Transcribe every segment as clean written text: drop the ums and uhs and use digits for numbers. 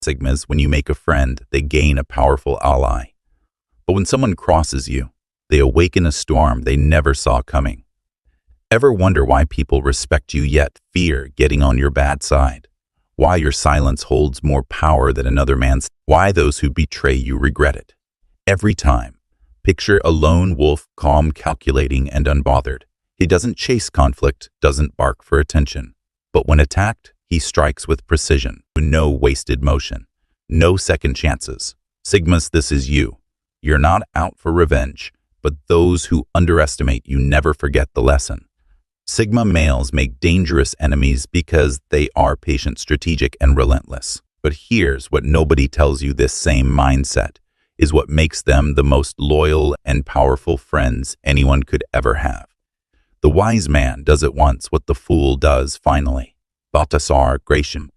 Sigmas, when you make a friend, they gain a powerful ally. But when someone crosses you, they awaken a storm they never saw coming. Ever wonder why people respect you yet fear getting on your bad side? Why your silence holds more power than another man's? Why those who betray you regret it? Every time, picture a lone wolf, calm, calculating, and unbothered. He doesn't chase conflict, doesn't bark for attention. But when attacked, he strikes with precision, no wasted motion, no second chances. Sigmas, this is you. You're not out for revenge, but those who underestimate you never forget the lesson. Sigma males make dangerous enemies because they are patient, strategic, and relentless. But here's what nobody tells you: this same mindset is what makes them the most loyal and powerful friends anyone could ever have. The wise man does at once what the fool does finally. Baltasar Gratian.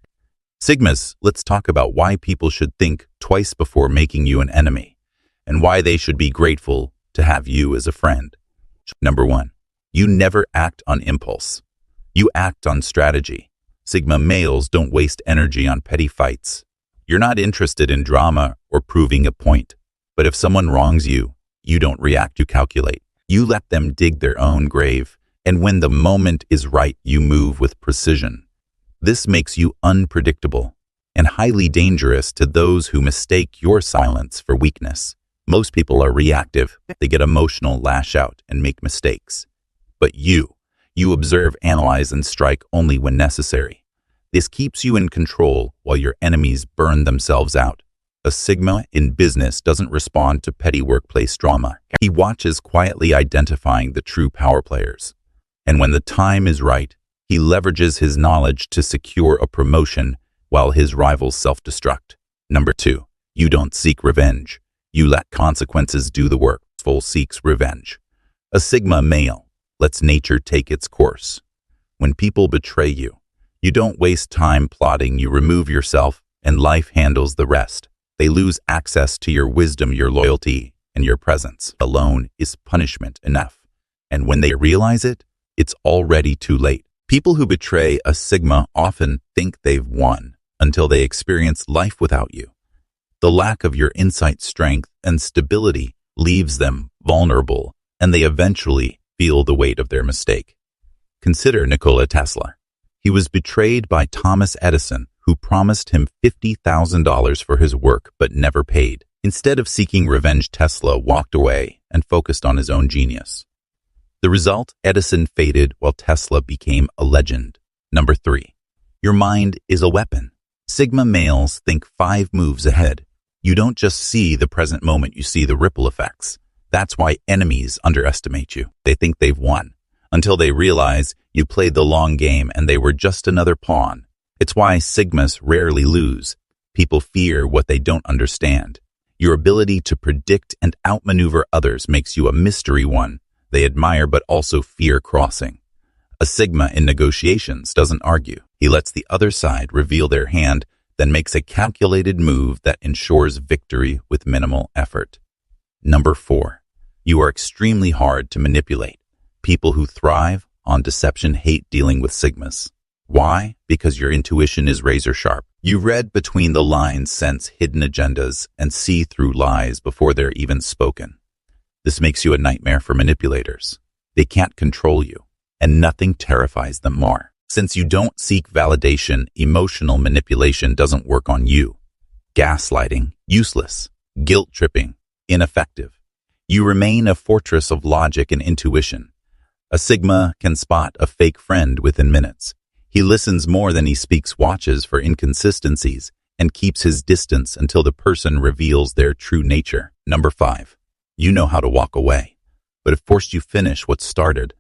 Sigmas, let's talk about why people should think twice before making you an enemy, and why they should be grateful to have you as a friend. Number 1. You never act on impulse. You act on strategy. Sigma males don't waste energy on petty fights. You're not interested in drama or proving a point. But if someone wrongs you, you don't react, you calculate. You let them dig their own grave, and when the moment is right, you move with precision. This makes you unpredictable and highly dangerous to those who mistake your silence for weakness. Most people are reactive. They get emotional, lash out, and make mistakes. But you observe, analyze, and strike only when necessary. This keeps you in control while your enemies burn themselves out. A Sigma in business doesn't respond to petty workplace drama. He watches, quietly identifying the true power players. And when the time is right, he leverages his knowledge to secure a promotion while his rivals self-destruct. Number 2, you don't seek revenge. You let consequences do the work. Full seeks revenge. A Sigma male lets nature take its course. When people betray you, you don't waste time plotting. You remove yourself, and life handles the rest. They lose access to your wisdom, your loyalty, and your presence. Alone is punishment enough. And when they realize it, it's already too late. People who betray a Sigma often think they've won until they experience life without you. The lack of your insight, strength, and stability leaves them vulnerable, and they eventually feel the weight of their mistake. Consider Nikola Tesla. He was betrayed by Thomas Edison, who promised him $50,000 for his work but never paid. Instead of seeking revenge, Tesla walked away and focused on his own genius. The result? Edison faded while Tesla became a legend. Number 3. Your mind is a weapon. Sigma males think 5 moves ahead. You don't just see the present moment, you see the ripple effects. That's why enemies underestimate you. They think they've won, until they realize you played the long game and they were just another pawn. It's why Sigmas rarely lose. People fear what they don't understand. Your ability to predict and outmaneuver others makes you a mystery one they admire but also fear crossing. A Sigma in negotiations doesn't argue. He lets the other side reveal their hand, then makes a calculated move that ensures victory with minimal effort. Number 4. You are extremely hard to manipulate. People who thrive on deception hate dealing with Sigmas. Why? Because your intuition is razor sharp. You read between the lines, sense hidden agendas, and see through lies before they're even spoken. This makes you a nightmare for manipulators. They can't control you, and nothing terrifies them more. Since you don't seek validation, emotional manipulation doesn't work on you. Gaslighting, useless. Guilt-tripping, ineffective. You remain a fortress of logic and intuition. A Sigma can spot a fake friend within minutes. He listens more than he speaks, watches for inconsistencies, and keeps his distance until the person reveals their true nature. Number 5. You know how to walk away, but if forced you finish what started.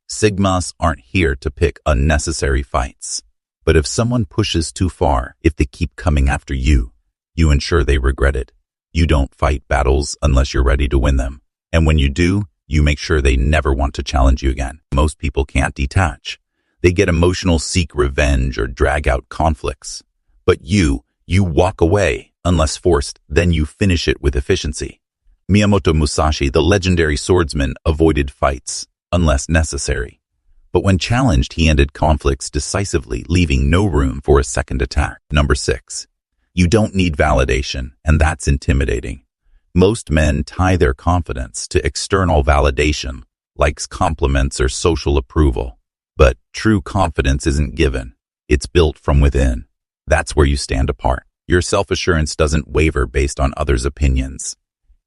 Sigmas aren't here to pick unnecessary fights. But if someone pushes too far, if they keep coming after you, you ensure they regret it. You don't fight battles unless you're ready to win them. And when you do, you make sure they never want to challenge you again. Most people can't detach. They get emotional, seek revenge, or drag out conflicts. But you walk away unless forced, then you finish it with efficiency. Miyamoto Musashi, the legendary swordsman, avoided fights unless necessary. But when challenged, he ended conflicts decisively, leaving no room for a second attack. Number 6. You don't need validation, and that's intimidating. Most men tie their confidence to external validation, likes, compliments, or social approval. But true confidence isn't given. It's built from within. That's where you stand apart. Your self-assurance doesn't waver based on others' opinions,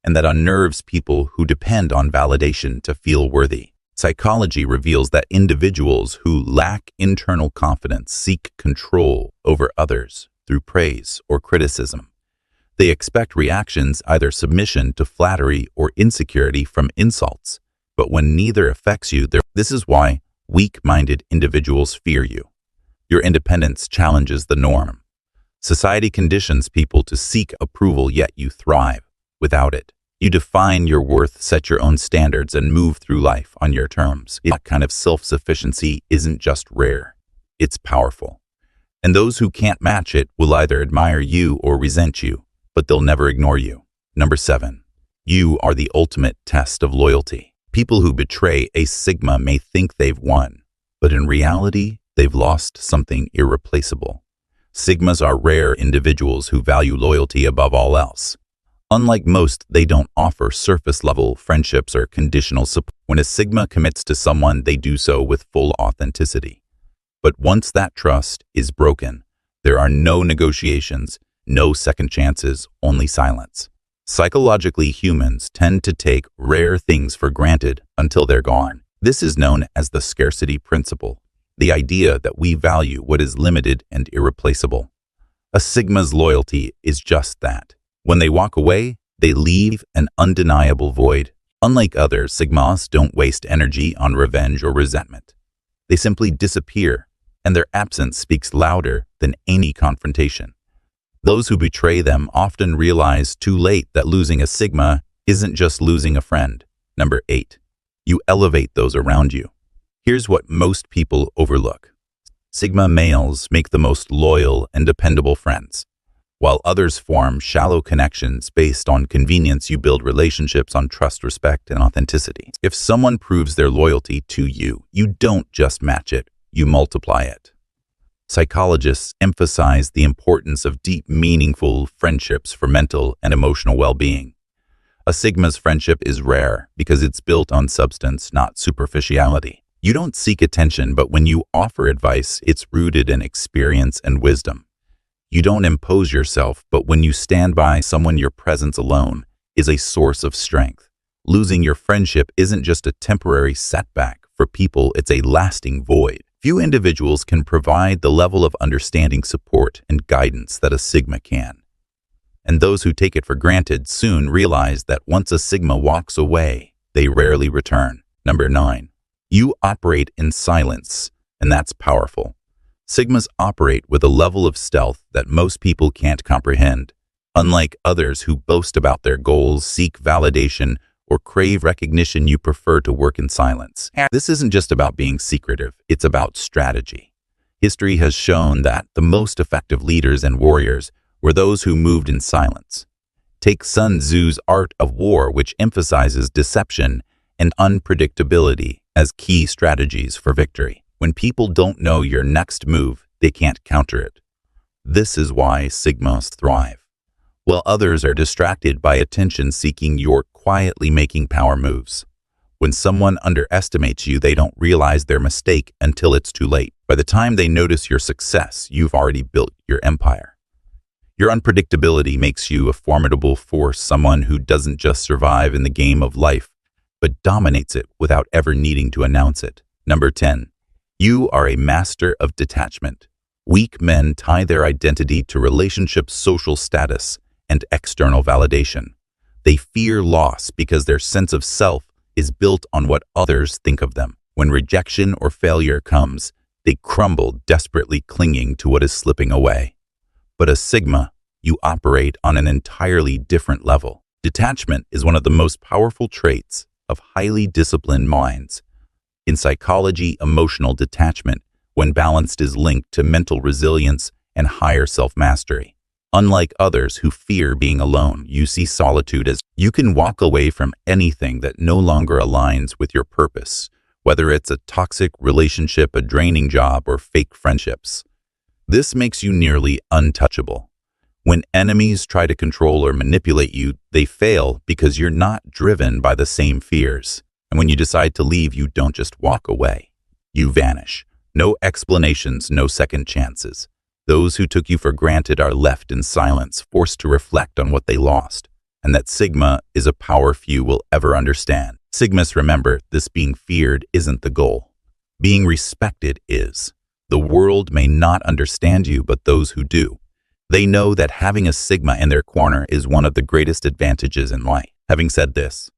and that unnerves people who depend on validation to feel worthy. Psychology reveals that individuals who lack internal confidence seek control over others through praise or criticism. They expect reactions, either submission to flattery or insecurity from insults. But when neither affects you, this is why weak-minded individuals fear you. Your independence challenges the norm. Society conditions people to seek approval, yet you thrive without it. You define your worth, set your own standards, and move through life on your terms. That kind of self-sufficiency isn't just rare, it's powerful. And those who can't match it will either admire you or resent you, but they'll never ignore you. Number 7. You are the ultimate test of loyalty. People who betray a Sigma may think they've won, but in reality, they've lost something irreplaceable. Sigmas are rare individuals who value loyalty above all else. Unlike most, they don't offer surface-level friendships or conditional support. When a Sigma commits to someone, they do so with full authenticity. But once that trust is broken, there are no negotiations, no second chances, only silence. Psychologically, humans tend to take rare things for granted until they're gone. This is known as the scarcity principle, the idea that we value what is limited and irreplaceable. A Sigma's loyalty is just that. When they walk away, they leave an undeniable void. Unlike others, Sigmas don't waste energy on revenge or resentment. They simply disappear, and their absence speaks louder than any confrontation. Those who betray them often realize too late that losing a Sigma isn't just losing a friend. Number 8. You elevate those around you. Here's what most people overlook. Sigma males make the most loyal and dependable friends. While others form shallow connections based on convenience, you build relationships on trust, respect, and authenticity. If someone proves their loyalty to you, you don't just match it, you multiply it. Psychologists emphasize the importance of deep, meaningful friendships for mental and emotional well-being. A Sigma's friendship is rare because it's built on substance, not superficiality. You don't seek attention, but when you offer advice, it's rooted in experience and wisdom. You don't impose yourself, but when you stand by someone, your presence alone is a source of strength. Losing your friendship isn't just a temporary setback. For people, it's a lasting void. Few individuals can provide the level of understanding, support, and guidance that a Sigma can. And those who take it for granted soon realize that once a Sigma walks away, they rarely return. Number 9. You operate in silence, and that's powerful. Sigmas operate with a level of stealth that most people can't comprehend. Unlike others who boast about their goals, seek validation, or crave recognition, you prefer to work in silence. This isn't just about being secretive, it's about strategy. History has shown that the most effective leaders and warriors were those who moved in silence. Take Sun Tzu's Art of War, which emphasizes deception and unpredictability as key strategies for victory. When people don't know your next move, they can't counter it. This is why Sigmas thrive. While others are distracted by attention seeking, you're quietly making power moves. When someone underestimates you, they don't realize their mistake until it's too late. By the time they notice your success, you've already built your empire. Your unpredictability makes you a formidable force, someone who doesn't just survive in the game of life, but dominates it without ever needing to announce it. Number 10. You are a master of detachment. Weak men tie their identity to relationships, social status, and external validation. They fear loss because their sense of self is built on what others think of them. When rejection or failure comes, they crumble, desperately clinging to what is slipping away. But a Sigma, you operate on an entirely different level. Detachment is one of the most powerful traits of highly disciplined minds. In psychology, emotional detachment, when balanced, is linked to mental resilience and higher self-mastery. Unlike others who fear being alone, you see solitude as you can walk away from anything that no longer aligns with your purpose, whether it's a toxic relationship, a draining job, or fake friendships. This makes you nearly untouchable. When enemies try to control or manipulate you, they fail because you're not driven by the same fears. And when you decide to leave, you don't just walk away. You vanish. No explanations, no second chances. Those who took you for granted are left in silence, forced to reflect on what they lost. And that Sigma is a power few will ever understand. Sigmas remember, this being feared isn't the goal. Being respected is. The world may not understand you, but those who do. They know that having a Sigma in their corner is one of the greatest advantages in life. Having said this,